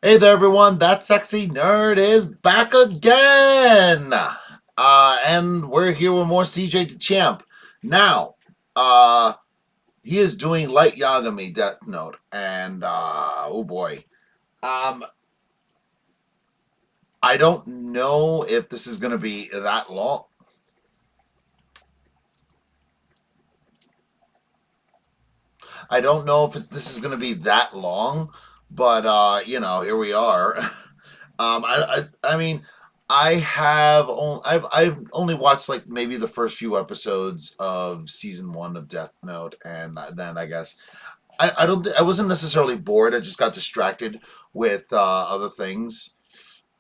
Hey there, everyone. That sexy nerd is back again. And we're here with more CJ the Champ. Now, he is doing Light Yagami Death Note. And, oh boy. Um, I don't know if this is going to be that long. I don't know if this is going to be that long, but here we are. I mean, I've only watched like maybe the first few episodes of season 1 of Death Note, and then I guess I wasn't necessarily bored. I just got distracted with other things,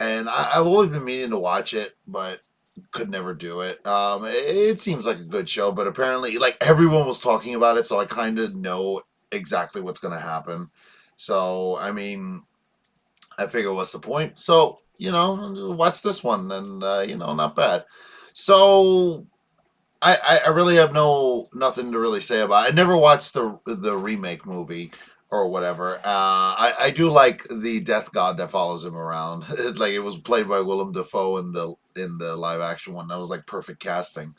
and I've always been meaning to watch it, but could never do it. It seems like a good show, but apparently, like everyone was talking about it, so I kind of know exactly what's going to happen. So I mean, I figure, what's the point? So, watch this one, and not bad. So, I really have nothing to really say about it. I never watched the remake movie or whatever. I do like the death god that follows him around. It was played by Willem Dafoe in the live action one. That was like perfect casting.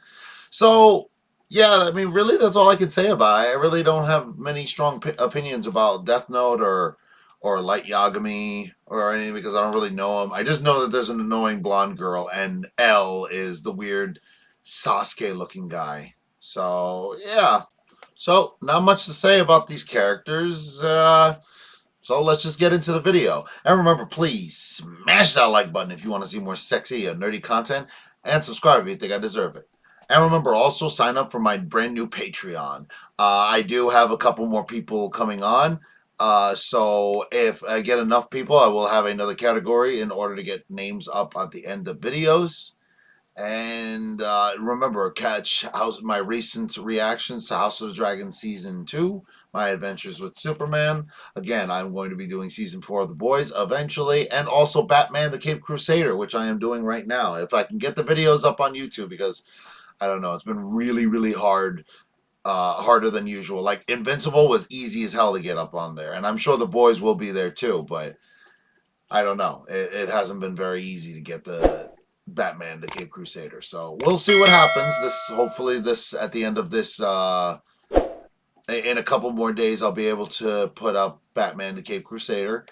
So. Yeah, I mean, really, that's all I can say about it. I really don't have many strong opinions about Death Note or Light Yagami or anything because I don't really know him. I just know that there's an annoying blonde girl, and L is the weird Sasuke-looking guy. So, yeah. So, not much to say about these characters. So let's just get into the video. And remember, please smash that like button if you want to see more sexy and nerdy content, and subscribe if you think I deserve it. And remember, also sign up for my brand new Patreon. I do have a couple more people coming on. So if I get enough people, I will have another category in order to get names up at the end of videos. And remember, catch my recent reactions to House of the Dragon Season 2, my adventures with Superman. Again, I'm going to be doing Season 4 of The Boys eventually, and also Batman the Cape Crusader, which I am doing right now. If I can get the videos up on YouTube, because I don't know, it's been really, really hard, harder than usual. Like, Invincible was easy as hell to get up on there, and I'm sure The Boys will be there too, but I don't know. It hasn't been very easy to get the Batman, the Cape Crusader. So we'll see what happens. Hopefully at the end of this, in a couple more days, I'll be able to put up Batman, the Cape Crusader.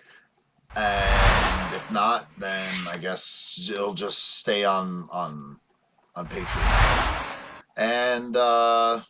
And if not, then I guess it'll just stay on Patreon. And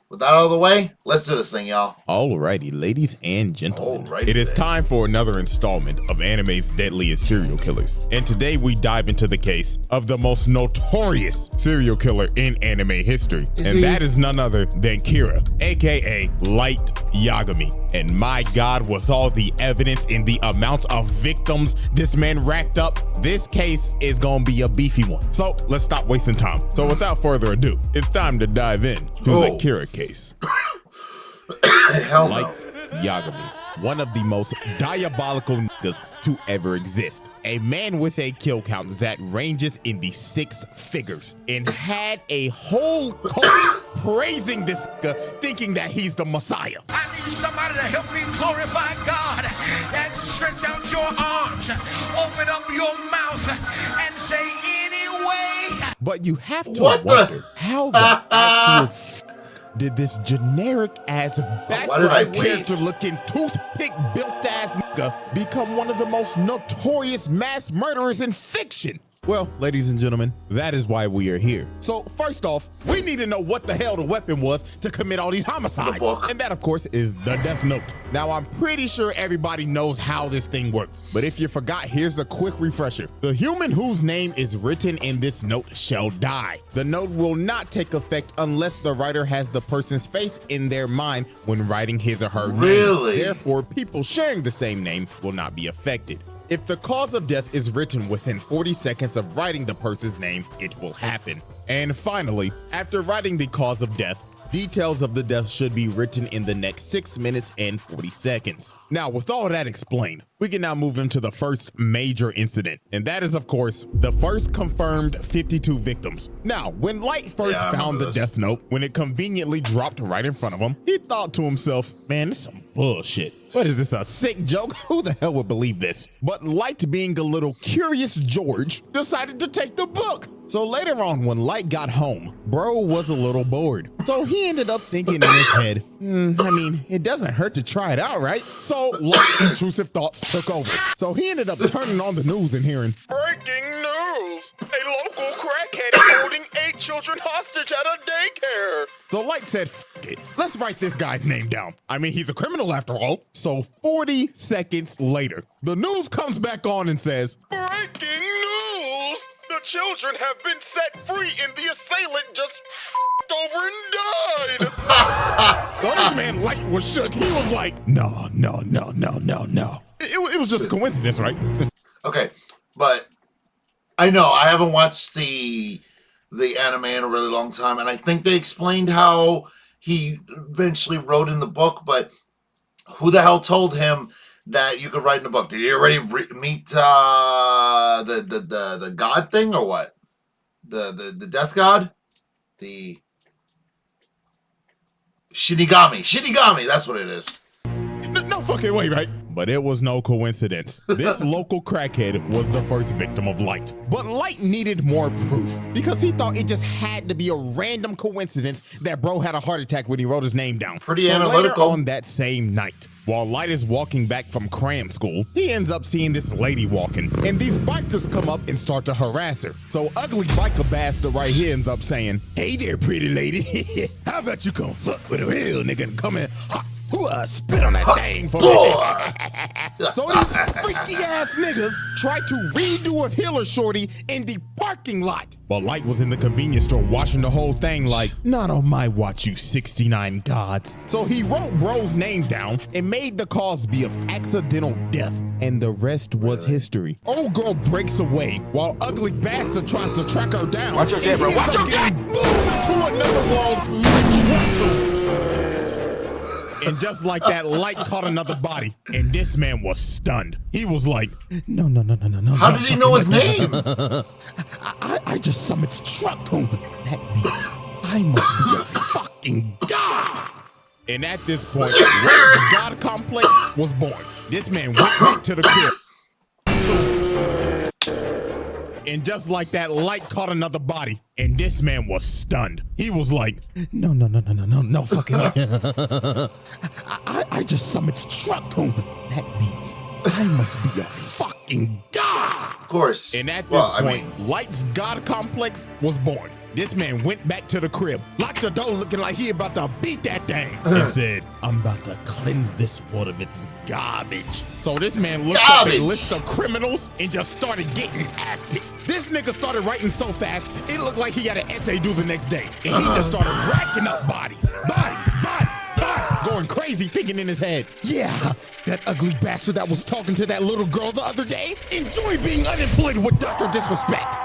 with that out of the way, let's do this thing, y'all. Alrighty, ladies and gentlemen, Alrighty it is then. time for another installment of anime's deadliest serial killers. And today we dive into the case of the most notorious serial killer in anime history. That is none other than Kira, aka Light Yagami. And my God, with all the evidence and the amount of victims this man racked up, this case is gonna be a beefy one. So let's stop wasting time. So without further ado, it's time to dive in to the Kira case. Hell no. Light Yagami, one of the most diabolical niggas to ever exist. A man with a kill count that ranges in the 6 figures and had a whole cult praising this nigga, thinking that he's the Messiah. I need somebody to help me glorify God and stretch out your arms, open up your mouth, and say anyway. But you have to What wonder how the actual did this generic ass background character looking toothpick built ass nigga become one of the most notorious mass murderers in fiction? Well, ladies and gentlemen, that is why we are here. So first off, we need to know what the hell the weapon was to commit all these homicides. And that, of course, is the Death Note. Now, I'm pretty sure everybody knows how this thing works, but if you forgot, here's a quick refresher. The human whose name is written in this note shall die. The note will not take effect unless the writer has the person's face in their mind when writing his or her name. Therefore, people sharing the same name will not be affected. If the cause of death is written within 40 seconds of writing the person's name, it will happen. And finally, after writing the cause of death, details of the death should be written in the next 6 minutes and 40 seconds. Now, with all that explained, we can now move into the first major incident, and that is, of course, the first confirmed 52 victims. Now, when Light first found the death note, when it conveniently dropped right in front of him, he thought to himself, man, this is some bullshit. What is this, a sick joke? Who the hell would believe this? But Light, being a little curious George, decided to take the book. So later on, when Light got home, bro was a little bored. So he ended up thinking in his head, I mean, it doesn't hurt to try it out, right? So Light's intrusive thoughts took over. So he ended up turning on the news and hearing, breaking news! A local crackhead is holding 8 children hostage at a daycare. So Light said, F it, let's write this guy's name down. I mean, he's a criminal after all. So 40 seconds later, the news comes back on and says, breaking news! The children have been set free and the assailant just f***ed over and died. Well, this man Light was shook. He was like, no. It was just a coincidence, right? Okay, but I know I haven't watched the anime in a really long time, and I think they explained how he eventually wrote in the book, but who the hell told him that you could write in the book? Did he already meet the god thing, or what? The death god? The Shinigami, that's what it is. No fucking way, right? But it was no coincidence. This local crackhead was the first victim of Light. But Light needed more proof because he thought it just had to be a random coincidence that bro had a heart attack when he wrote his name down. Pretty analytical. Later on that same night, while Light is walking back from cram school, he ends up seeing this lady walking, and these bikers come up and start to harass her. So ugly biker bastard right here ends up saying, hey there, pretty lady. How about you come fuck with a real nigga and come in hot? Spit on that thing for me. So these freaky ass niggas tried to redo a healer shorty in the parking lot. While Light was in the convenience store watching the whole thing like, not on my watch, you 69 gods. So he wrote bro's name down and made the cause be of accidental death, and the rest was history. Old girl breaks away while ugly bastard tries to track her down. Watch your jet, bro. Watch your jet! Moved to another world like Schwartz. And just like that, Light caught another body, and this man was stunned. He was like, no. How did he know his name? I just summoned Truckcoon. That means I must be a fucking god. And at this point, Light's god complex was born. This man went back to the crib. And just like that, Light caught another body, and this man was stunned. He was like, no fucking way. I just summoned Truckcoon. That means I must be a fucking god. Of course. And at this point, Light's god complex was born. This man went back to the crib, locked the door looking like he about to beat that thing, and said, I'm about to cleanse this world of its garbage. So this man looked up a list of criminals and just started getting active. This nigga started writing so fast, it looked like he had an essay due the next day. And he just started racking up bodies. Body. Going crazy, thinking in his head, yeah, that ugly bastard that was talking to that little girl the other day, enjoy being unemployed with Dr. Disrespect.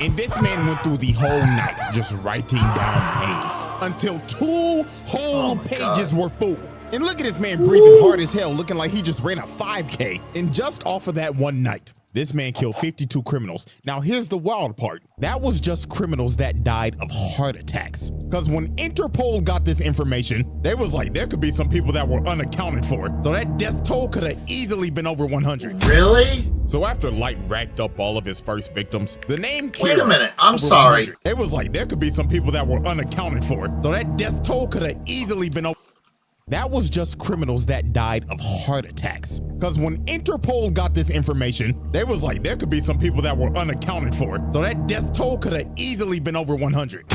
And this man went through the whole night just writing down names until 2 whole pages were full. And look at this man breathing hard as hell, looking like he just ran a 5K. And just off of that one night, this man killed 52 criminals. Now, here's the wild part. That was just criminals that died of heart attacks. Because when Interpol got this information, they was like, there could be some people that were unaccounted for. So that death toll could have easily been over 100. Really? So after Light racked up all of his first victims, the name Kira, wait a minute, I'm sorry. It was like, there could be some people that were unaccounted for. So that death toll could have easily been over. That was just criminals that died of heart attacks. Because when Interpol got this information, they was like, there could be some people that were unaccounted for. So that death toll could have easily been over 100.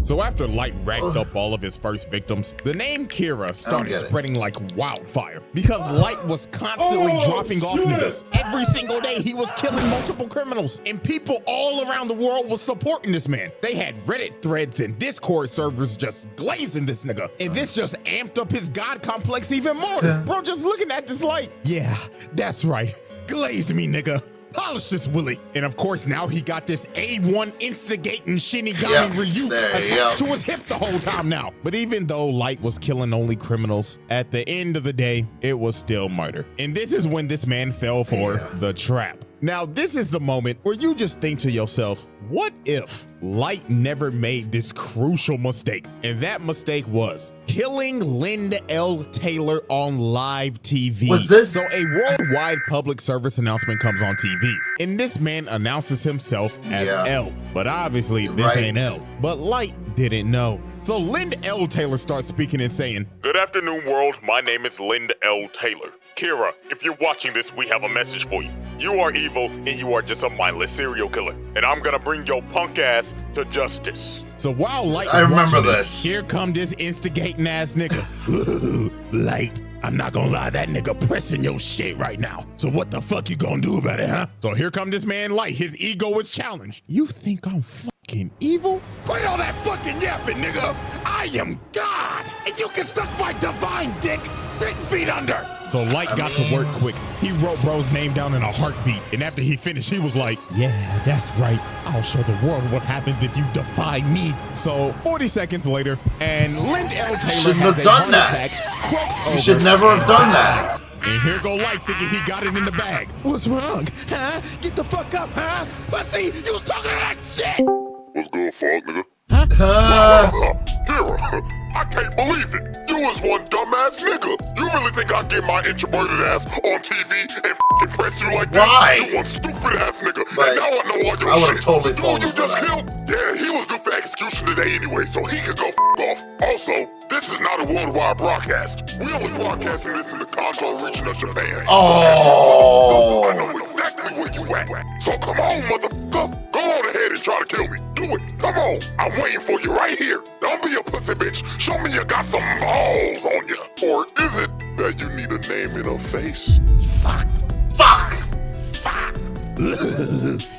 So after Light racked up all of his first victims, the name Kira started spreading like wildfire because Light was constantly dropping off niggas. Every single day he was killing multiple criminals, and people all around the world was supporting this man. They had Reddit threads and Discord servers just glazing this nigga, and this just amped up his god complex even more. Bro, just looking at this like, yeah, that's right, glaze me, nigga. polish this Willie. And of course, now he got this A1 instigating Shinigami Ryu attached to his hip the whole time now. But even though Light was killing only criminals, at the end of the day, it was still murder. And this is when this man fell for the trap. Now, this is the moment where you just think to yourself, what if Light never made this crucial mistake? And that mistake was killing Linda L. Taylor on live TV. Was this? So a worldwide public service announcement comes on TV, and this man announces himself as L. But obviously, this ain't L. But Light didn't know. So Linda L. Taylor starts speaking and saying, "Good afternoon, world. My name is Linda L. Taylor. Kira, if you're watching this, we have a message for you. You are evil, and you are just a mindless serial killer. And I'm gonna bring your punk ass to justice." So while Light is I remember watching this. Here come this instigating ass nigga. Ooh, Light, I'm not gonna lie, that nigga pressing your shit right now. So what the fuck you gonna do about it, huh? So here come this man Light. His ego is challenged. You think I'm fucking evil? Quit all that fucking yapping, nigga. I am God, and you can suck my divine dick 6 feet under. So Light got to work quick. He wrote bro's name down in a heartbeat. And after he finished, he was like, yeah, that's right. I'll show the world what happens if you defy me. So 40 seconds later, and Linda L. Taylor has a heart attack, croaks over. You should never have done that. And here go Light thinking he got it in the bag. What's wrong? Huh? Get the fuck up, huh? Pussy, you was talking to that shit. What's good, fuck, nigga? Uh, Kira, I can't believe it. You was one dumbass nigga. You really think I'd get my introverted ass on TV and f***ing press you like that? Why? You one stupid ass nigga. Right. And now I know all your I would've shit. totally Who fallen you for just that. killed? Yeah, he was due for execution today anyway, so he could go f*** off. Also, this is not a worldwide broadcast. We only broadcasting this in the Kanto region of Japan. Oh. I know exactly where you at. So come on, motherfucker. Go on ahead and try to kill me. Do it. Come on. I'm waiting for you right here. Don't be a pussy bitch. Show me you got some balls on you. Or is it that you need a name and a face? Fuck. Fuck. Fuck.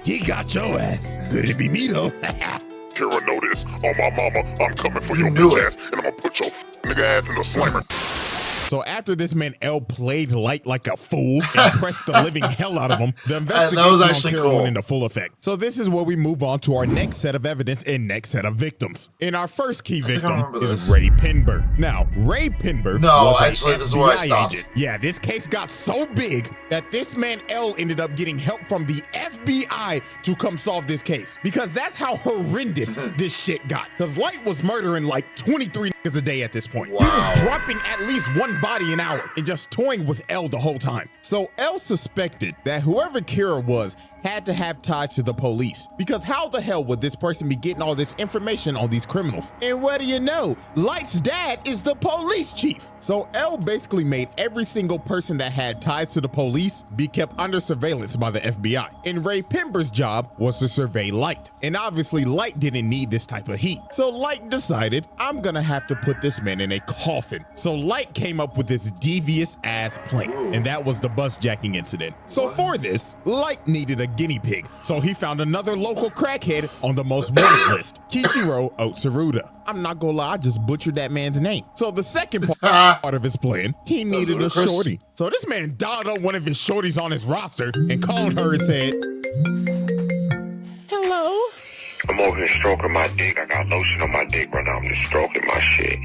He got your ass. Could it be me though? Kira, know this. On my mama, I'm coming for your knew bitch it. ass, and I'm gonna put your nigga ass in the slammer. So after this man L played Light like a fool and pressed the living hell out of him, the investigation was on actually Kira cool. went into full effect. So this is where we move on to our next set of evidence and next set of victims. And our first key victim remember is this. Ray Pinberg. Now, Ray Pinberg was actually, a this is where I FBI stopped. agent. Yeah, this case got so big that this man L ended up getting help from the FBI to come solve this case. Because that's how horrendous this shit got. Because Light was murdering like 23 niggas a day at this point. He was Wow. dropping at least one body an hour and just toying with L the whole time. So L suspected that whoever Kira was had to have ties to the police, because how the hell would this person be getting all this information on these criminals? And what do you know? Light's dad is the police chief. So L basically made every single person that had ties to the police be kept under surveillance by the FBI. And Ray Pinberg's job was to survey Light. And obviously Light didn't need this type of heat. So Light decided, I'm gonna have to put this man in a coffin. So Light came up with this devious ass plan, and that was the bus jacking incident. So for this, Light needed a guinea pig. So he found another local crackhead on the most wanted list, Kichiro Otsuruda. I'm not gonna lie, I just butchered that man's name. So the second part of his plan, he needed a ludicrous. shorty. So this man dialed up one of his shorties on his roster and called her and said, hello? I'm over here stroking my dick. I got lotion on my dick right now. I'm just stroking my shit.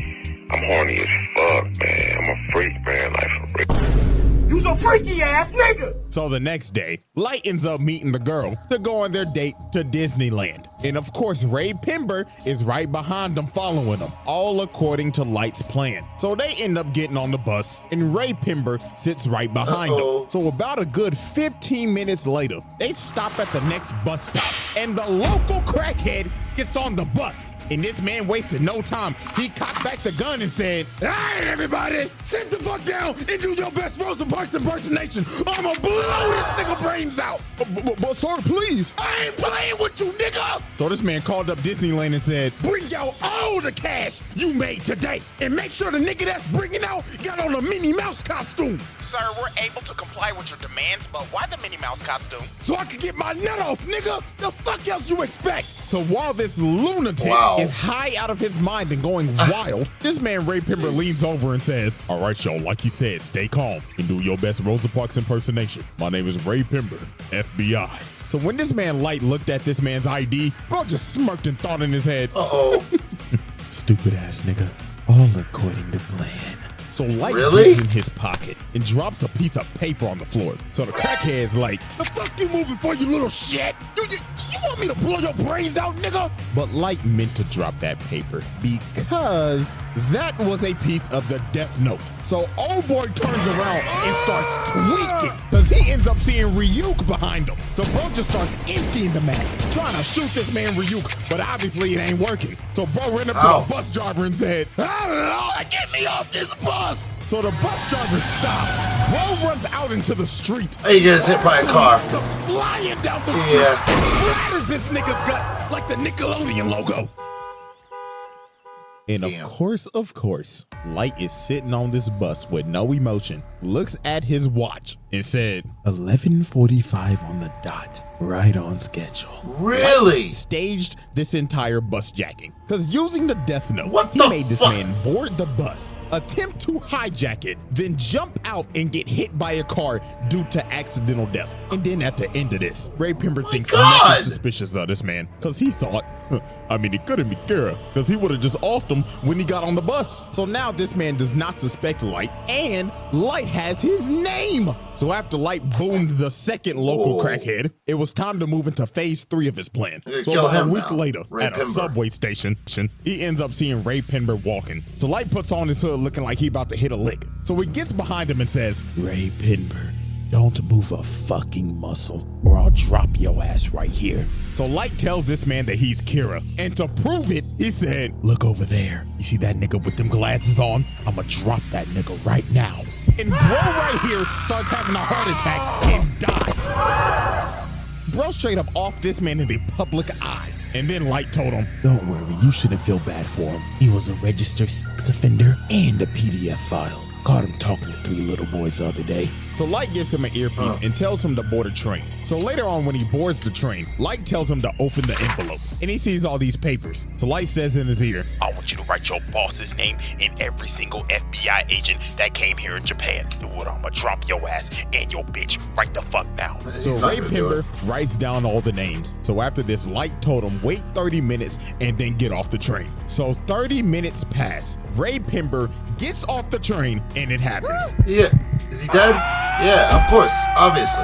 I'm horny as fuck, man. I'm a freak, man. Like, for real. You's a freaky ass nigga. So the next day, Light ends up meeting the girl to go on their date to Disneyland. And of course, Ray Pinberg is right behind them following them, all according to Light's plan. So they end up getting on the bus and Ray Pinberg sits right behind them. So about a good 15 minutes later, they stop at the next bus stop and the local crackhead gets on the bus. And this man wasted no time. He cocked back the gun and said, all right, everybody, sit the fuck down and do your best Rosa Parks impersonation. I'ma blow this nigga brains out. But sir, please. I ain't playing with you, nigga. So this man called up Disneyland and said, bring out all the cash you made today and make sure the nigga that's bringing out got on a Minnie Mouse costume. Sir, we're able to comply with your demands, but why the Minnie Mouse costume? So I could get my nut off, nigga. The fuck else you expect? So while this this lunatic is high out of his mind and going wild, this man Ray Pember leans over and says, all right, y'all, like he said, stay calm and do your best Rosa Parks impersonation. My name is Ray Pember, FBI. So when this man Light looked at this man's ID, bro just smirked and thought in his head, stupid ass nigga, all according to plan. So Light digs in his pocket and drops a piece of paper on the floor. So the crackhead's like, the fuck you moving for, you little shit? You want me to blow your brains out, nigga? But Light meant to drop that paper because that was a piece of the death note. So old boy turns around and starts tweaking because he ends up seeing Ryuk behind him. So bro just starts emptying the mag, trying to shoot this man Ryuk, but obviously it ain't working. So bro ran up to the bus driver and said, Lord, get me off this bus. So the bus driver stops. Bro runs out into the street. He gets hit by a car. Comes flying down the street and splatters this nigga's guts like the Nickelodeon logo. And of course, Light is sitting on this bus with no emotion, looks at his watch and said, 11:45 on the dot, right on schedule. Really? Light staged this entire bus jacking, because using the death note, he made this man board the bus, attempt to hijack it, then jump out and get hit by a car due to accidental death. And then at the end of this, Ray Pember thinks nothing suspicious of this man, because he thought, I mean, it couldn't be Kira, because he would have just offed him when he got on the bus. So now this man does not suspect Light, and Light has his name. So after Light boomed the second local crackhead, it was time to move into phase 3 of his plan. So about a week later, at a subway station, he ends up seeing Ray Pember walking. So Light puts on his hood looking like he about to hit a lick. So he gets behind him and says, Ray Pember, don't move a fucking muscle or I'll drop your ass right here. So Light tells this man that he's Kira. And to prove it, he said, look over there. You see that nigga with them glasses on? I'ma drop that nigga right now. And bro right here starts having a heart attack and dies. Bro straight up off this man in the public eye. And then Light told him, don't worry, you shouldn't feel bad for him. He was a registered sex offender and a PDF file. Caught him talking to 3 little boys the other day. So Light gives him an earpiece and tells him to board a train. So later on when he boards the train, Light tells him to open the envelope. And he sees all these papers. So Light says in his ear, I want you to write your boss's name and every single FBI agent that came here in Japan. Do what? I'ma drop your ass and your bitch right the fuck now. So Ray Pember writes down all the names. So after this, Light told him wait 30 minutes and then get off the train. So 30 minutes pass. Ray Pember gets off the train and it happens. Yeah. Is he dead? Yeah, of course. Obviously.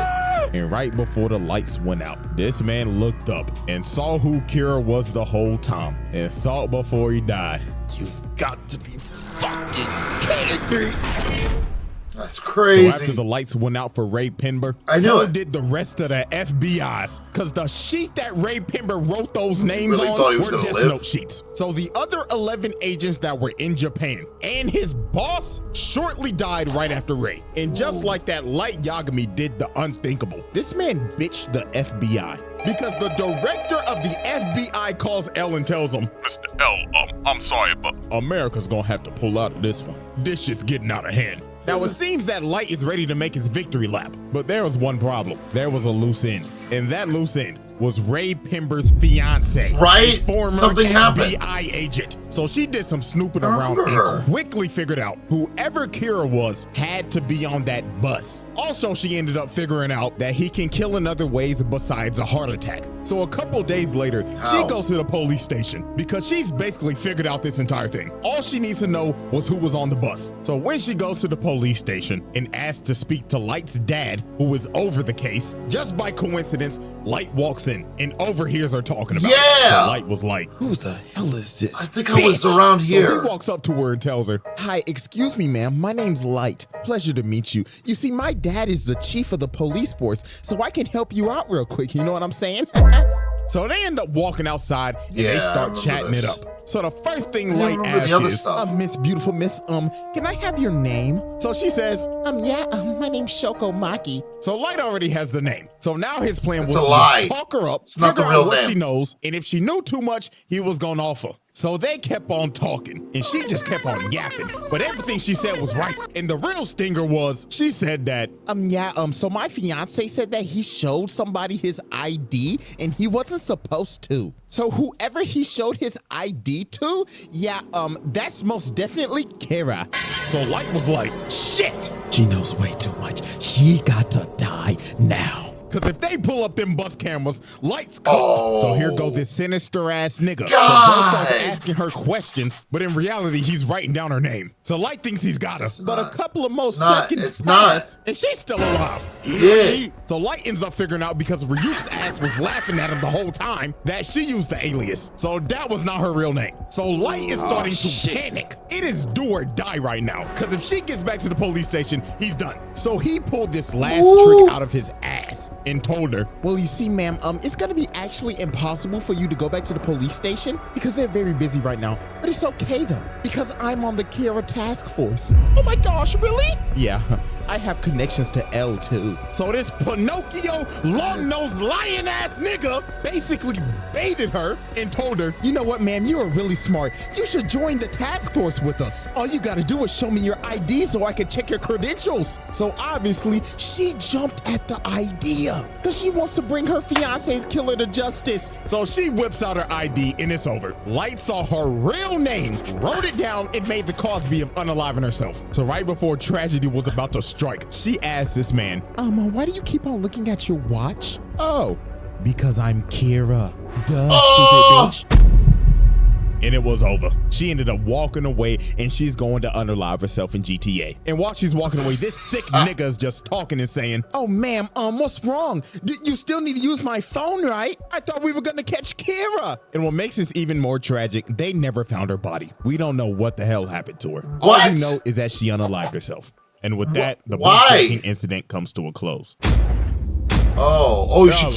And right before the lights went out, this man looked up and saw who Kira was the whole time and thought before he died, you've got to be fucking kidding me. That's crazy. So after the lights went out for Ray Pember, did the rest of the FBI's. Because the sheet that Ray Pember wrote those names on were death note sheets. So the other 11 agents that were in Japan and his boss shortly died right after Ray. And just like that, Light Yagami did the unthinkable. This man bitched the FBI. Because the director of the FBI calls L and tells him, Mr. L, I'm sorry, but America's gonna have to pull out of this one. This shit's getting out of hand. Now, it seems that Light is ready to make his victory lap, but there was one problem. There was a loose end, and that loose end was Ray Pember's fiance, right? A former FBI agent. So she did some snooping around and quickly figured out whoever Kira was had to be on that bus. Also, she ended up figuring out that he can kill in other ways besides a heart attack. So a couple days later, she goes to the police station because she's basically figured out this entire thing. All she needs to know was who was on the bus. So when she goes to the police station and asks to speak to Light's dad, who is over the case, just by coincidence, Light walks in and overhears her talking about it. So Light was like, who the hell is this? I think I was around here. So he walks up to her and tells her, hi, excuse me, ma'am. My name's Light. Pleasure to meet you. You see, my dad is the chief of the police force, so I can help you out real quick. You know what I'm saying? So they end up walking outside and they start chatting it up. So the first thing Light asks is, Miss Beautiful Miss, can I have your name? So she says, my name's Shoko Maki. So Light already has the name. So now his plan was to talk her up, figure out what she knows, and if she knew too much, he was gonna offer. So they kept on talking, and she just kept on yapping, but everything she said was right. And the real stinger was, she said that, so my fiance said that he showed somebody his ID, and he wasn't supposed to. So whoever he showed his ID to, that's most definitely Kara. So Light was like, shit, she knows way too much. She got to die now. Cause if they pull up them bus cameras, Light's cooked. Oh. So here go this sinister ass nigga. God. So Bro starts asking her questions, but in reality, he's writing down her name. So Light thinks he's got her. But a couple of more seconds pass, and she's still alive. Yeah. So Light ends up figuring out, because Ryuk's ass was laughing at him the whole time, that she used the alias. So that was not her real name. So Light is starting to panic. It is do or die right now. Cause if she gets back to the police station, he's done. So he pulled this last trick out of his ass and told her, well, you see, ma'am, it's gonna be actually impossible for you to go back to the police station because they're very busy right now. But it's okay though, because I'm on the Kira task force. Oh my gosh, really? Yeah, I have connections to L too. So this Pinocchio, long-nosed, lion-ass nigga basically baited her and told her, you know what, ma'am, you are really smart. You should join the task force with us. All you gotta do is show me your ID so I can check your credentials. So obviously, she jumped at the idea because she wants to bring her fiance's killer to justice. So she whips out her ID and it's over. Light saw her real name, wrote it down, and made the Cosby of unaliving herself. So right before tragedy was about to strike, she asked this man, why do you keep on looking at your watch? Oh, because I'm Kira. Duh, stupid bitch. And it was over. She ended up walking away, and she's going to unalive herself in GTA. And while she's walking away, this sick nigga is just talking and saying, oh, ma'am, what's wrong? You still need to use my phone, right? I thought we were gonna catch Kira. And what makes this even more tragic, they never found her body. We don't know what the hell happened to her. What? All we know is that she unalived herself. And with that, the bus-taking incident comes to a close. She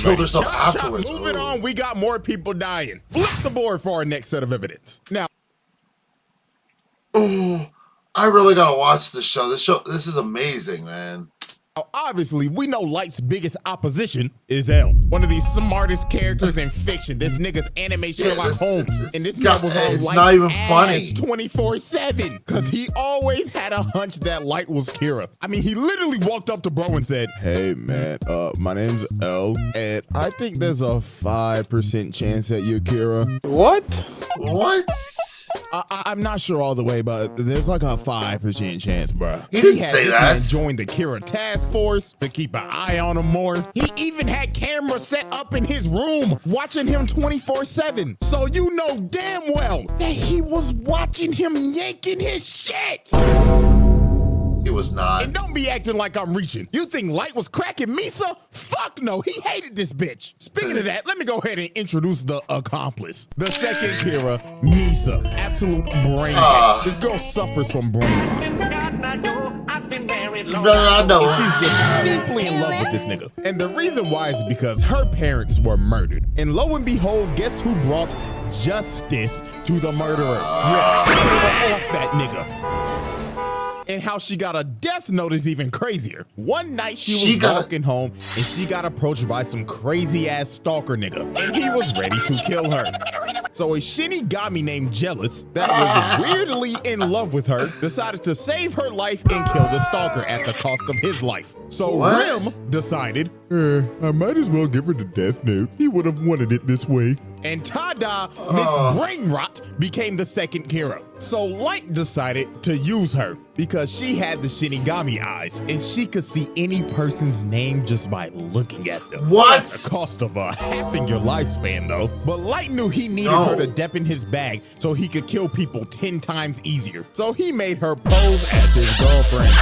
killed herself afterwards. Moving on, we got more people dying. Flip the board for our next set of evidence. Now, I really gotta watch this show. This is amazing, man. obviously, we know Light's biggest opposition is L, one of the smartest characters in fiction. This nigga's anime Sherlock Holmes, and this man was on Light's not even funny 24/7 because he always had a hunch that Light was Kira. I mean, he literally walked up to bro and said, "Hey man, my name's L, and I think there's a 5% chance that you're Kira." What? I'm not sure all the way, but there's like a 5% chance, bro. He didn't had say this that. Man join the Kira task force to keep an eye on him more. He even had cameras set up in his room, watching him 24/7. So you know damn well that he was watching him yanking his shit. He was not. And don't be acting like I'm reaching. You think Light was cracking Misa? Fuck no, he hated this bitch. Speaking of that, let me go ahead and introduce the accomplice. The second Kira, Misa. Absolute brain rot. This girl suffers from brain rot. And she's just deeply in love with this nigga. And the reason why is because her parents were murdered. And lo and behold, guess who brought justice to the murderer? Yeah, Kira off that nigga. And how she got a death note is even crazier. One night she was walking home and she got approached by some crazy ass stalker nigga, and he was ready to kill her. So a Shinigami named Jealous, that was weirdly in love with her, decided to save her life and kill the stalker at the cost of his life. So Rim decided, I might as well give her the death note. He would have wanted it this way. And Tada, Miss Brain Rot, became the second Kira. So Light decided to use her because she had the Shinigami eyes and she could see any person's name just by looking at them. What? At the cost of halving your lifespan though. But Light knew he needed her to dep in his bag so he could kill people 10 times easier. So he made her pose as his girlfriend.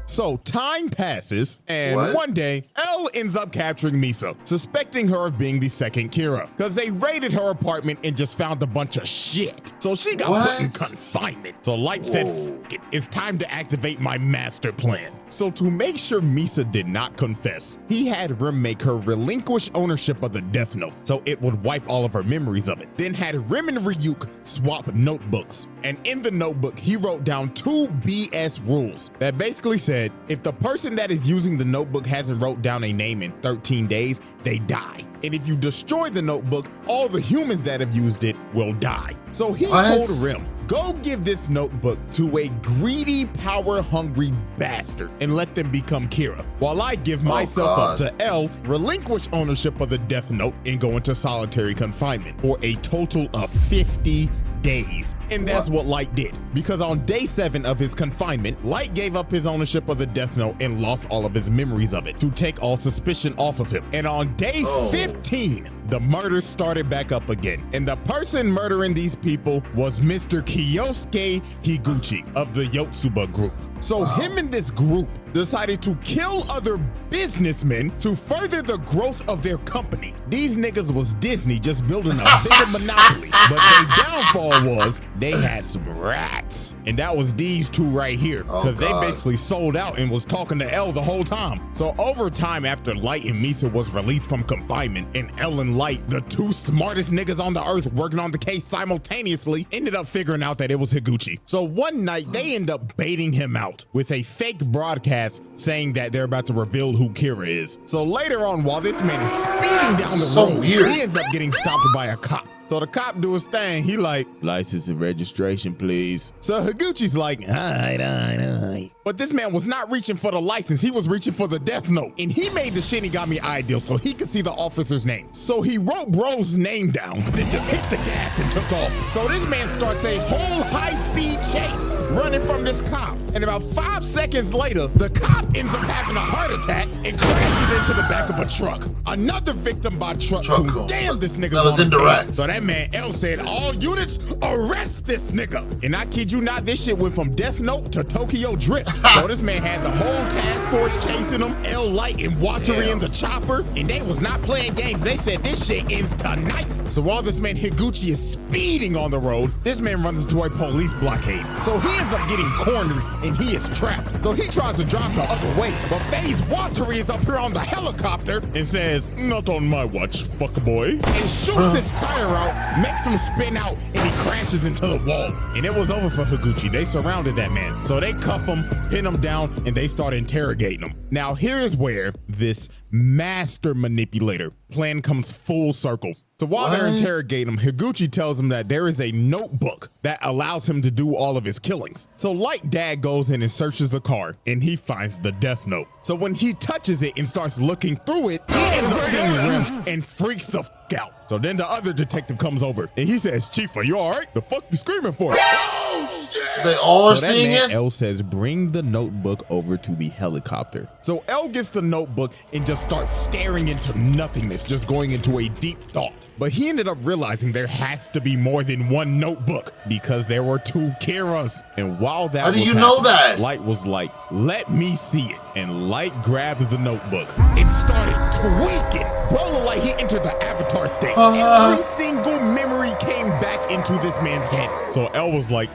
So time passes, and one day, Elle ends up capturing Misa, suspecting her of being the second Kira, because they raided her apartment and just found a bunch of shit. So she got put in confinement. So Light said, "Fuck it, it's time to activate my master plan." So to make sure Misa did not confess, he had Rim make her relinquish ownership of the Death Note, so it would wipe all of her memories of it. Then had Rim and Ryuk swap notebooks, and in the notebook, he wrote down 2 BS rules that basically said, if the person that is using the notebook hasn't wrote down a name in 13 days, they die. And if you destroy the notebook, all the humans that have used it will die. So he told Rim, go give this notebook to a greedy, power-hungry bastard and let them become Kira, while I give myself up to L, relinquish ownership of the Death Note, and go into solitary confinement for a total of 50 days. And that's what Light did, because on day 7 of his confinement, Light gave up his ownership of the Death Note and lost all of his memories of it to take all suspicion off of him. And on day 15, the murders started back up again. And the person murdering these people was Mr. Kiyosuke Higuchi of the Yotsuba group. So him and this group decided to kill other businessmen to further the growth of their company. These niggas was Disney just building a bigger monopoly. But their downfall was they had some rats. And that was these two right here. Because they basically sold out and was talking to L the whole time. So over time, after Light and Misa was released from confinement, and L and Light, the two smartest niggas on the earth working on the case simultaneously, ended up figuring out that it was Higuchi. So one night, they end up baiting him out with a fake broadcast saying that they're about to reveal who Kira is. So later on, while this man is speeding down the road, he ends up getting stopped by a cop. So the cop do his thing. He like, license and registration, please. So Higuchi's like, all right. But this man was not reaching for the license. He was reaching for the Death Note. And he made the Shinigami ideal so he could see the officer's name. So he wrote bro's name down, then just hit the gas and took off. So this man starts a whole high-speed chase running from this cop. And about 5 seconds later, the cop ends up having a heart attack and crashes into the back of a truck. Another victim by truck. Damn, this nigga's was indirect. So that man L said, all units, arrest this nigga. And I kid you not, this shit went from Death Note to Tokyo Drift. So this man had the whole task force chasing him, L, Light, and Watari in the chopper, and they was not playing games. They said this shit ends tonight. So while this man Higuchi is speeding on the road, this man runs into a police blockade. So he ends up getting cornered and he is trapped. So he tries to drive the other way, but FaZe Watari is up here on the helicopter and says, not on my watch, fuckboy, and shoots his tire out, makes him spin out, and he crashes into the wall. And it was over for Higuchi. They surrounded that man. So they cuff him, pin him down, and they start interrogating him. Now here is where this master manipulator plan comes full circle. So while they're interrogating him, Higuchi tells him that there is a notebook that allows him to do all of his killings. So Light Dad goes in and searches the car, and he finds the Death Note. So when he touches it and starts looking through it, he ends up seeing Rim and freaks the f out. So then the other detective comes over, and he says, Chief, are you all right? The fuck you screaming for? Oh, shit! They all are seeing it? L says, bring the notebook over to the helicopter. So L gets the notebook and just starts staring into nothingness, just going into a deep thought. But he ended up realizing there has to be more than one notebook because there were 2 Kiras. And while that How do was you know that? Light was like, let me see it. And Light grabbed the notebook and started tweaking. Bro looked like he entered the Avatar state. Every single memory came back into this man's head. So L was like,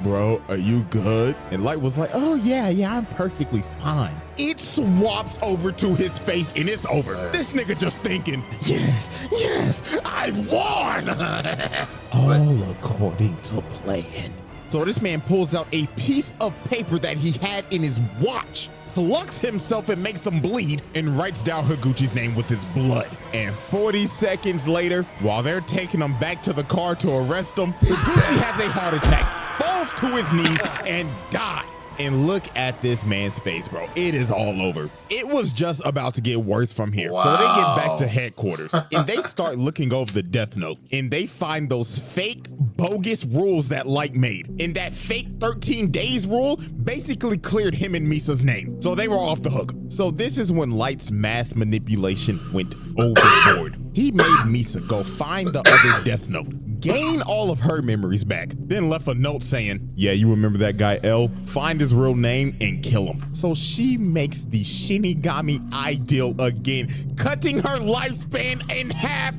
bro, are you good? And Light was like, oh yeah, I'm perfectly fine. It swaps over to his face and it's over. This nigga just thinking, yes, I've won. All according to plan. So this man pulls out a piece of paper that he had in his watch, plucks himself and makes him bleed, and writes down Higuchi's name with his blood. And 40 seconds later, while they're taking him back to the car to arrest him, Higuchi has a heart attack, falls to his knees, and dies. And look at this man's face, bro. It is all over. It was just about to get worse from here. Wow. So they get back to headquarters and they start looking over the Death Note, and they find those fake bogus rules that Light made. And that fake 13 days rule basically cleared him and Misa's name. So they were off the hook. So this is when Light's mass manipulation went overboard. He made Misa go find the other Death Note, gain all of her memories back, then left a note saying, yeah, you remember that guy L? Find his real name and kill him. So she makes the Shinigami ideal again, cutting her lifespan in half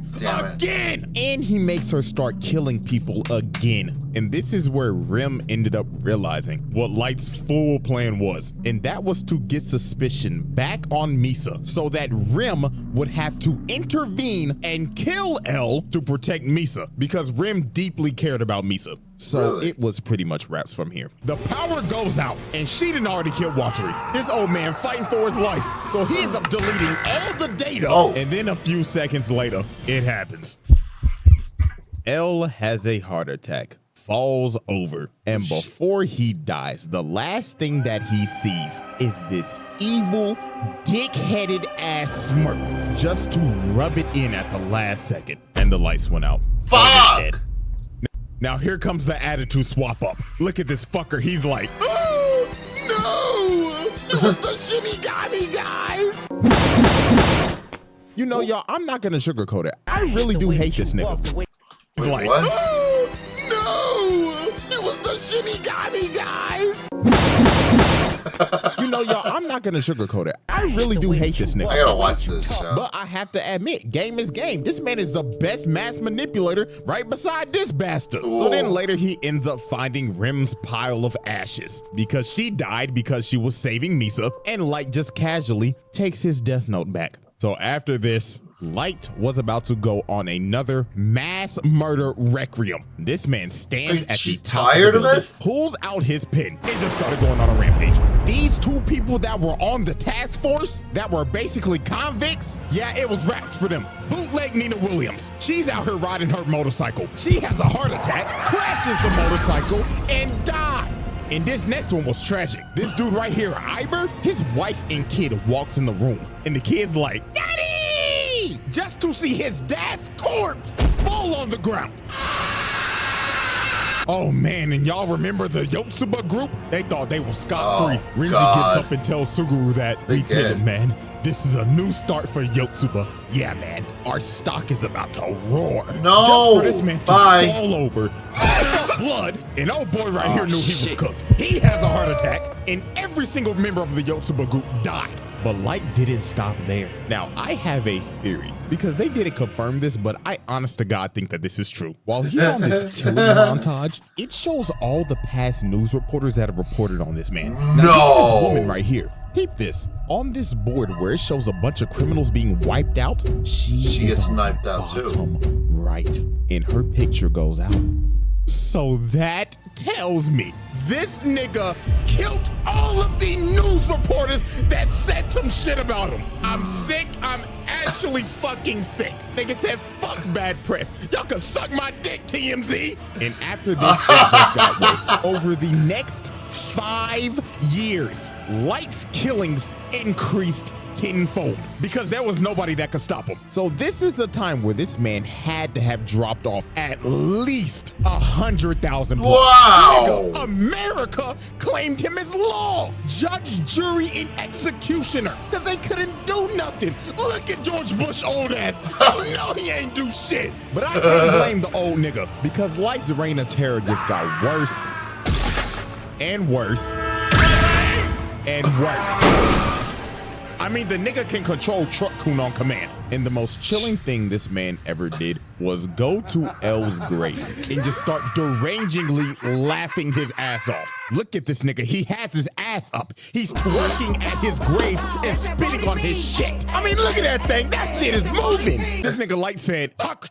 again. And he makes her start killing people again. And this is where Rem ended up realizing what Light's full plan was. And that was to get suspicion back on Misa so that Rem would have to intervene and kill L to protect Misa because Rem deeply cared about Misa. So it was pretty much wraps from here. The power goes out and she done already killed Watery. This old man fighting for his life. So he ends up deleting all the data. And then a few seconds later, it happens. L has a heart attack, falls over, and before he dies, the last thing that he sees is this evil, dick-headed ass smirk just to rub it in at the last second. And the lights went out. Fuck! Now here comes the attitude swap up. Look at this fucker. He's like, oh, no! It was the Shinigami guys! You know, y'all, I'm not gonna sugarcoat it. I really do hate this nigga. He's like, what? oh, no! It was the Shinigami guys! You know, y'all, I'm not gonna sugarcoat it. I really do hate this nigga. I gotta watch this show. But I have to admit, game is game. This man is the best mass manipulator right beside this bastard. Whoa. So then later he ends up finding Rem's pile of ashes because she died because she was saving Misa, and Light just casually takes his death note back. So after this, Light was about to go on another mass murder requiem. This man stands at the top of the building, pulls out his pen, and just started going on a rampage. These two people that were on the task force, that were basically convicts, yeah, it was raps for them. Bootleg Nina Williams. She's out here riding her motorcycle. She has a heart attack, crashes the motorcycle, and dies. And this next one was tragic. This dude right here, Iber, his wife and kid walks in the room, and the kid's like, Daddy! Just to see his dad's corpse fall on the ground. Oh man, and y'all remember the Yotsuba group? They thought they were scot-free. Renji gets up and tells Suguru that we did it, man. This is a new start for Yotsuba. Yeah, man, our stock is about to roar. No, just for this man to fall over, cough up blood, and old boy right here knew he was cooked. He has a heart attack, and every single member of the Yotsuba group died. But Light didn't stop there. Now, I have a theory, because they didn't confirm this, but I honest to God think that this is true. While he's on this killing montage, it shows all the past news reporters that have reported on this man. Now, you see this woman right here. Peep this. On this board where it shows a bunch of criminals being wiped out, she gets knifed out too. Right. And her picture goes out. So that tells me this nigga killed all of the news reporters that said some shit about him. I'm sick. I'm actually fucking sick. Nigga said, fuck bad press. Y'all can suck my dick, TMZ. And after this, it just got worse. Over the next 5 years, Light's killings increased tenfold because there was nobody that could stop him. So this is a time where this man had to have dropped off at least 100,000 plus. Wow! Nigga, America claimed him as law, judge, jury, and executioner because they couldn't do nothing. Look at George Bush old ass. Oh no, he ain't do shit. But I can't blame the old nigga because Light's reign of terror just got worse and worse and worse. I mean, the nigga can control Truck Kun on command. And the most chilling thing this man ever did was go to L's grave and just start derangingly laughing his ass off. Look at this nigga. He has his ass up. He's twerking at his grave and spitting on his shit. I mean, look at that thing. That shit is moving. This nigga Light said, "Huck,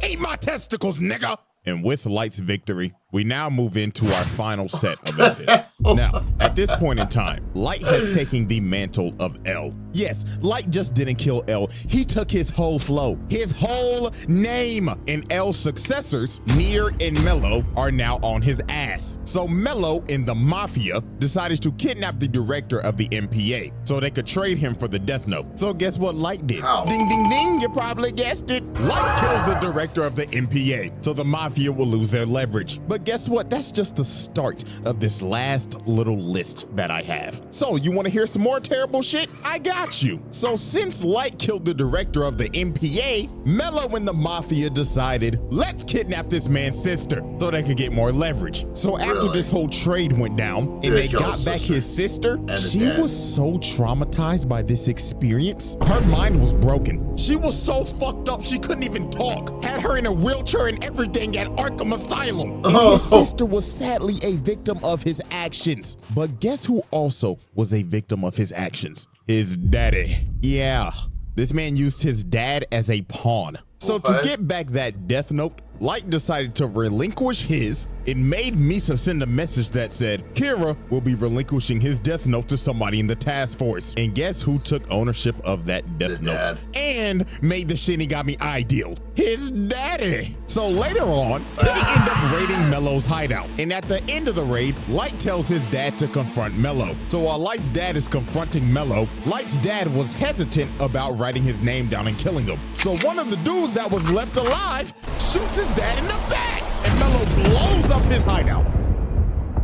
eat my testicles, nigga." And with Light's victory, we now move into our final set of evidence. Now, at this point in time, Light has taken the mantle of L. Yes, Light just didn't kill L. He took his whole flow, his whole name. And L's successors, Nier and Mello, are now on his ass. So Mello and the Mafia decided to kidnap the director of the MPA so they could trade him for the Death Note. So guess what Light did? Ow. Ding, ding, ding, you probably guessed it. Light kills the director of the MPA, so the Mafia will lose their leverage. But guess what? That's just the start of this last little list that I have. So you want to hear some more terrible shit? I got you. So since Light killed the director of the MPA, Mello and the Mafia decided, let's kidnap this man's sister so they could get more leverage. So after this whole trade went down and they got back his sister, she was so traumatized by this experience, her mind was broken. She was so fucked up she couldn't even talk. Had her in a wheelchair and everything at Arkham Asylum. And his sister was sadly a victim of his actions. But guess who also was a victim of his actions? His daddy. Yeah, this man used his dad as a pawn. So to get back that death note, Light decided to relinquish his. It made Misa send a message that said Kira will be relinquishing his death note to somebody in the task force. And guess who took ownership of that death note and made the Shinigami ideal? His daddy. So later on, they end up raiding Mello's hideout. And at the end of the raid, Light tells his dad to confront Mello. So while Light's dad is confronting Mello, Light's dad was hesitant about writing his name down and killing him. So one of the dudes that was left alive shoots his dad in the back, and Mello blows up his hideout.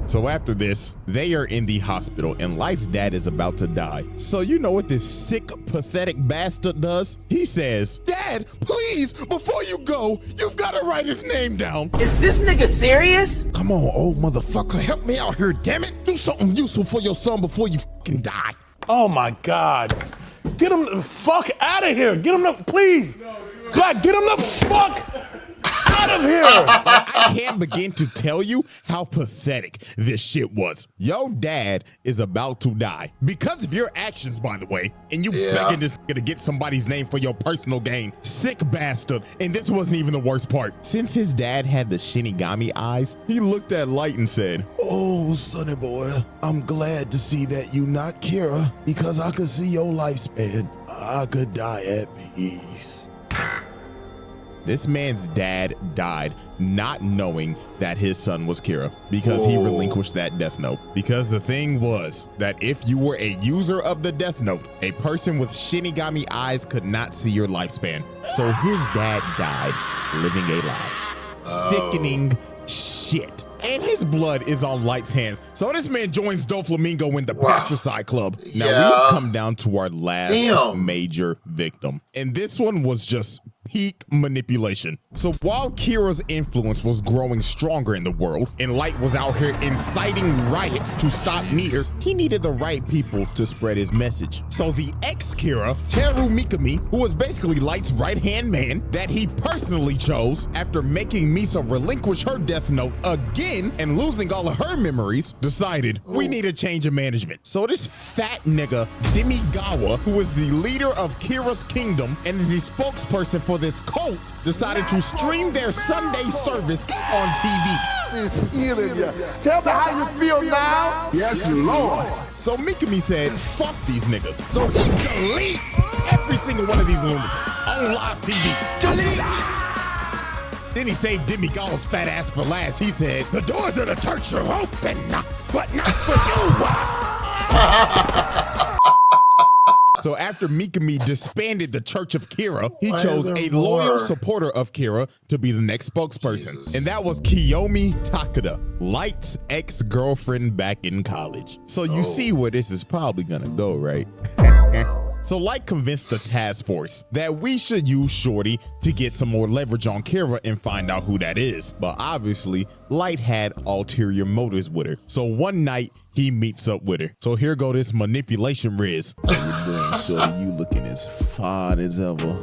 So after this, they are in the hospital, and Light's dad is about to die. So you know what this sick, pathetic bastard does? He says, "Dad, please, before you go, you've got to write his name down." Is this nigga serious? Come on, old motherfucker, help me out here, damn it. Do something useful for your son before you fucking die. Oh my God. Get him the fuck out of here. Get him the, please. God, get him the fuck out of here. I can't begin to tell you how pathetic this shit was. Your dad is about to die because of your actions, by the way, and you begging this nigga to get somebody's name for your personal gain. Sick bastard. And this wasn't even the worst part. Since his dad had the Shinigami eyes, he looked at Light and said, "Oh, sonny boy, I'm glad to see that you not Kira, because I could see your lifespan. I could die at peace." This man's dad died not knowing that his son was Kira because he relinquished that death note. Because the thing was that if you were a user of the death note, a person with Shinigami eyes could not see your lifespan. So his dad died living a lie. Sickening shit. And his blood is on Light's hands. So this man joins Doflamingo in the Patricide Club. Now we've come down to our last major victim. And this one was just peak manipulation. So while Kira's influence was growing stronger in the world and Light was out here inciting riots to stop Nier, he needed the right people to spread his message. So the ex-Kira, Teru Mikami, who was basically Light's right-hand man that he personally chose after making Misa relinquish her death note again and losing all of her memories, decided we need a change of management. So this fat nigga, Demigawa, who is the leader of Kira's kingdom and is the spokesperson for this cult, decided to stream their Sunday service on TV. Tell me how you feel now. Yes, Lord. So Mikami said, fuck these niggas. So he deletes every single one of these lunatics on live TV. Delete! Then he saved Demigawa's fat ass for last. He said, the doors of the church are open, but not for you. So after Mikami disbanded the Church of Kira, he chose a loyal supporter of Kira to be the next spokesperson. And that was Kiyomi Takeda, Light's ex-girlfriend back in college. So you see where this is probably gonna go, right? So Light convinced the task force that we should use Shorty to get some more leverage on Kira and find out who that is. But obviously, Light had ulterior motives with her. So one night, he meets up with her. So here go this manipulation Riz. How you doing, Shorty? You looking as fine as ever.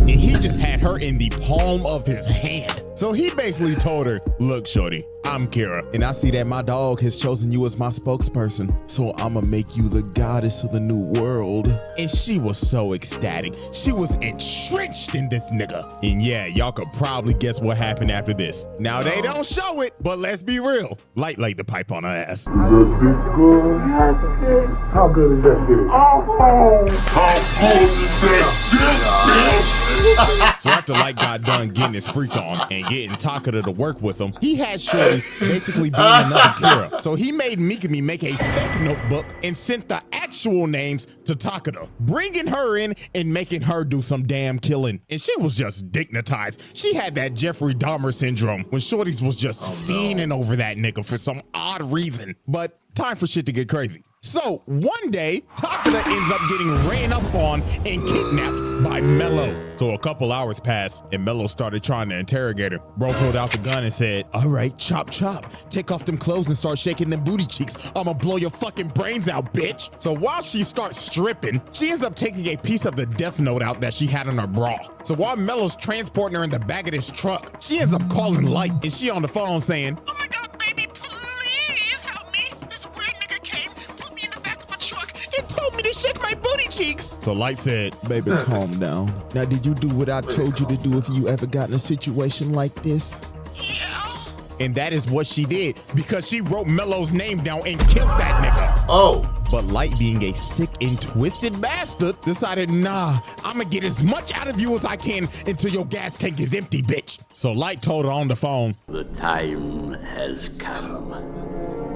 And he just had her in the palm of his hand. So he basically told her, look, Shorty, I'm Kira, and I see that my dog has chosen you as my spokesperson, so I'ma make you the goddess of the new world. And she was so ecstatic. She was entrenched in this nigga. And yeah, y'all could probably guess what happened after this. Now, they don't show it, but let's be real. Light laid the pipe on her ass. How good is that dick? So after Light got done getting his freak on and getting Takeda to work with him, he had Shorty basically being another Kira. So he made Mikami make a fake notebook and sent the actual names to Takeda, bringing her in and making her do some damn killing. And she was just dignitized. She had that Jeffrey Dahmer syndrome when Shorty's was just fiending over that nigga for some odd reason. But time for shit to get crazy. So one day, Takeda ends up getting ran up on and kidnapped by Mello. So a couple hours passed and Mello started trying to interrogate her. Bro pulled out the gun and said, all right, chop chop. Take off them clothes and start shaking them booty cheeks. I'ma blow your fucking brains out, bitch. So while she starts stripping, she ends up taking a piece of the death note out that she had in her bra. So while Mello's transporting her in the back of this truck, she ends up calling Light and she on the phone saying, oh my God, baby, please help me. This weird nigga came, put me in the back of a truck and told me to shake my booty cheeks. So Light said, baby, calm down. Now, did you do what I told you to do if you ever got in a situation like this? Yeah. And that is what she did because she wrote Mello's name down and killed that nigga. Oh. But Light, being a sick and twisted bastard, decided, nah, I'ma get as much out of you as I can until your gas tank is empty, bitch. So Light told her on the phone, the time has come.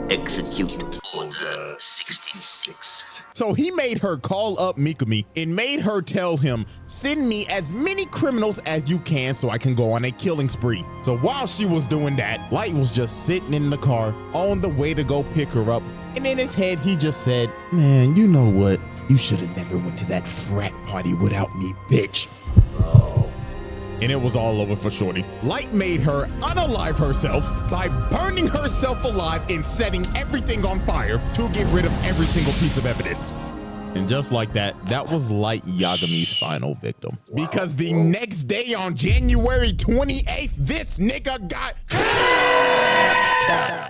Execute Order 66. So he made her call up Mikami and made her tell him, send me as many criminals as you can so I can go on a killing spree. So while she was doing that, Light was just sitting in the car on the way to go pick her up. And in his head, he just said, man, you know what? You should have never went to that frat party without me, bitch. And it was all over for Shorty. Light made her unalive herself by burning herself alive and setting everything on fire to get rid of every single piece of evidence. And just like that, that was Light Yagami's final victim. Wow. Because the next day on January 28th, this nigga got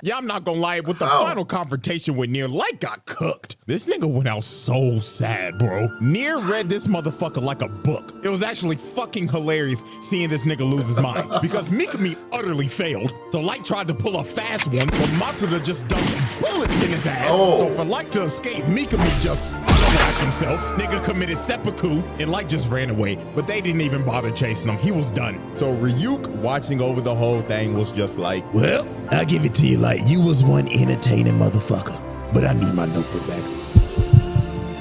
yeah, I'm not gonna lie, with the final confrontation with Nier, Light got cooked. This nigga went out so sad, bro. Nier read this motherfucker like a book. It was actually fucking hilarious seeing this nigga lose his mind because Mikami utterly failed. So Light tried to pull a fast one, but Matsuda just dumped bullets in his ass. So for Light to escape, Mikami just unwrapped himself. Nigga committed seppuku, and Light just ran away, but they didn't even bother chasing him. He was done. So Ryuk, watching over the whole thing, was just like, well, I'll give it to you, Light. You was one entertaining motherfucker, but I need my notebook back.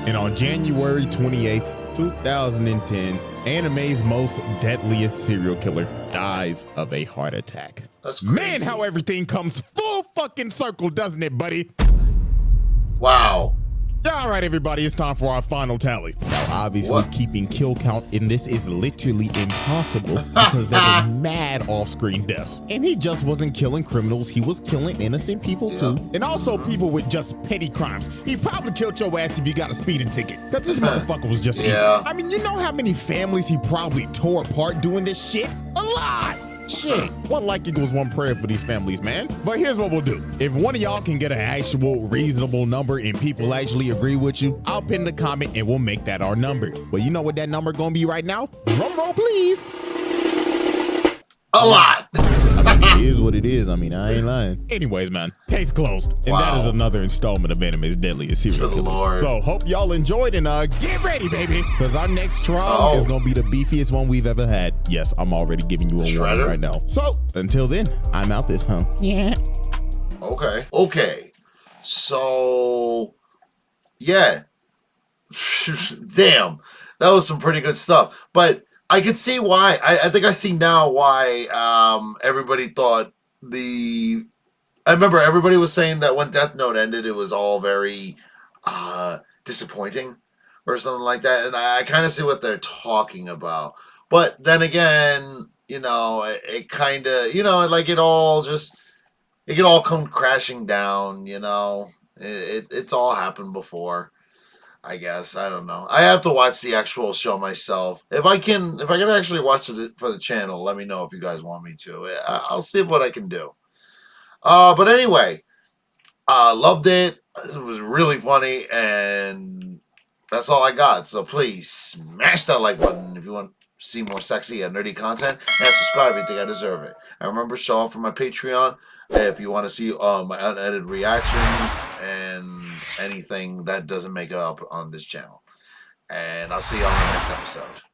And on January 28th, 2010, anime's most deadliest serial killer dies of a heart attack. That's crazy. Man, how everything comes full fucking circle, doesn't it, buddy? Wow. All right, everybody, it's time for our final tally. Now, obviously, keeping kill count in this is literally impossible because there were mad off-screen deaths. And he just wasn't killing criminals, he was killing innocent people too. And also people with just petty crimes. He probably killed your ass if you got a speeding ticket. Because this motherfucker was just evil. I mean, you know how many families he probably tore apart doing this shit? A lot! Shit, one like equals one prayer for these families, man. But here's what we'll do. If one of y'all can get an actual reasonable number and people actually agree with you, I'll pin the comment and we'll make that our number. But you know what that number gonna be right now? Drum roll, please. A lot. I mean, it is what it is. I mean, I ain't lying. Anyways, man, case closed. And that is another installment of Anime's Deadliest Serial Killers. So hope y'all enjoyed and get ready, baby. Because our next trial is going to be the beefiest one we've ever had. Yes, I'm already giving you a warning right now. So until then, I'm out this, huh? Yeah. Okay. So, yeah. Damn. That was some pretty good stuff. But I could see why. I think I see now why everybody thought I remember everybody was saying that when Death Note ended, it was all very disappointing or something like that. And I kind of see what they're talking about. But then again, you know, it kind of, you know, like it could all come crashing down, you know. It's all happened before. I guess. I don't know. I have to watch the actual show myself. If I can actually watch it for the channel, let me know if you guys want me to. I'll see what I can do. But anyway, loved it. It was really funny, and that's all I got. So please smash that like button if you want to see more sexy and nerdy content, and subscribe if you think I deserve it. And remember, show up for my Patreon if you want to see my unedited reactions and anything that doesn't make it up on this channel. And I'll see you on the next episode.